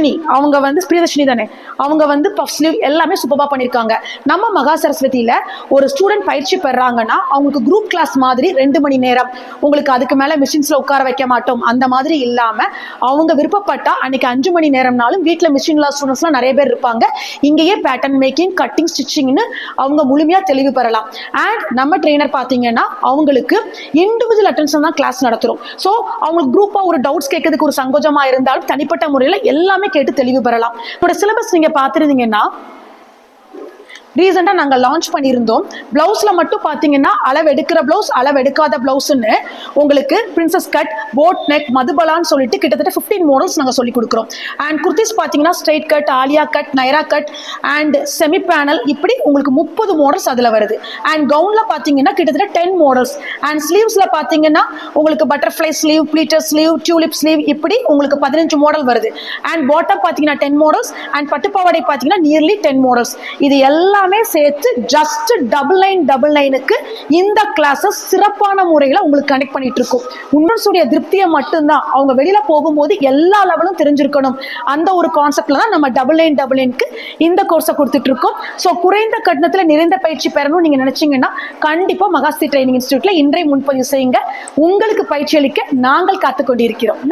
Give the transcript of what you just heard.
பிரியதர்ஷினி அவங்க வந்து பிரியதர்ஷினி தானே, அவங்க வந்து பஃப் ஸ்லீவ் எல்லாமே சூப்பராக பண்ணியிருக்காங்க. நம்ம மகா சரஸ்வதியில் ஒரு ஸ்டூடெண்ட் பயிற்சி பெறாங்கன்னா அவங்களுக்கு குரூப் கிளாஸ் மாதிரி 2 மணி நேரம், உங்களுக்கு அதுக்கு மேலே மிஷின்ஸில் உட்கார வைக்க மாட்டோம் அந்த மாதிரி இல்லாமல் அவங்க விருப்பப்பட்டா அன்னைக்கு 5 மணி நேரம்னாலும் வீட்டில் மிஷின்ல ஸ்டூடெண்ட்ஸ்லாம் நிறைய பேர் இருப்பாங்க, இங்கேயே பேட்டர்ன் மேக்கிங், கட்டிங், ஸ்டிச்சிங்னு அவங்க முழுமையாக தெளிவு பெறலாம். அண்ட் நம்ம ட்ரெயினர் பார்த்தீங்கன்னா அவங்களுக்கு இண்டிவிஜுவல் அட்டென்ஷன் தான் கிளாஸ் நடத்துகிறோம். ஸோ அவங்களுக்கு குரூப்பாக ஒரு டவுட்ஸ் கேட்கறதுக்கு ஒரு சங்கோஜமாக இருந்தாலும் தனிப்பட்ட முறையில் எல்லாமே கேட்டு தெளிவு பெறலாம். இதோட சிலபஸ் நீங்கள் பார்த்துருந்தீங்கன்னா ரீசெண்டாக நாங்கள் லான்ச் பண்ணியிருந்தோம். ப்ளவுஸில் மட்டும் பார்த்தீங்கன்னா அளவு எடுக்கிற ப்ளவுஸ், அளவு எடுக்காத ப்ளவுஸ்ன்னு உங்களுக்கு பிரின்சஸ் கட், போட் நெக், மதுபலான்னு சொல்லிட்டு கிட்டத்தட்ட 15 மாடல்ஸ் நாங்கள் சொல்லிக் கொடுக்குறோம். அண்ட் குர்த்திஸ் பார்த்தீங்கன்னா straight cut, Alia cut, Naira cut and semi panel, இப்படி உங்களுக்கு 30 மாடல்ஸ் அதில் வருது. அண்ட் கவுனில் பார்த்தீங்கன்னா கிட்டத்தட்ட 10 மாடல்ஸ். அண்ட் ஸ்லீவ்ஸில் பார்த்தீங்கன்னா உங்களுக்கு butterfly sleeve, pleated sleeve, tulip sleeve, இப்படி உங்களுக்கு 15 மாடல் வருது. அண்ட் பாட்டம் பார்த்தீங்கன்னா 10 மாடல்ஸ். அண்ட் பட்டுப்பாவாடை பார்த்தீங்கன்னா நியர்லி 10 மாடல்ஸ். இது எல்லாமே சேர்த்து ஜஸ்ட் 9999க்கு இந்த கிளாஸஸ் சிறப்பான முறையில் உங்களுக்கு கனெக்ட் பண்ணிட்டு இருக்கும். உன்னுடைய திருப்தியை மட்டும்தான், அவங்க வெளியில போகும்போது எல்லா லெவலும் தெரிஞ்சிருக்கணும், அந்த ஒரு கான்செப்ட்ல தான் நம்ம 9999க்கு இந்த கோர்ஸை கொடுத்துட்டு இருக்கோம். ஸோ குறைந்த கட்டணத்தில் நிறைந்த பயிற்சி பெறணும் நீங்க நினைச்சீங்கன்னா கண்டிப்பா மகாஸ்தி ட்ரைனிங் இன்ஸ்டிடியூட்ல இன்றைய முன்பதிவு செய்யுங்க. உங்களுக்கு பயிற்சி அளிக்க நாங்கள் காத்துக்கொண்டிருக்கிறோம்.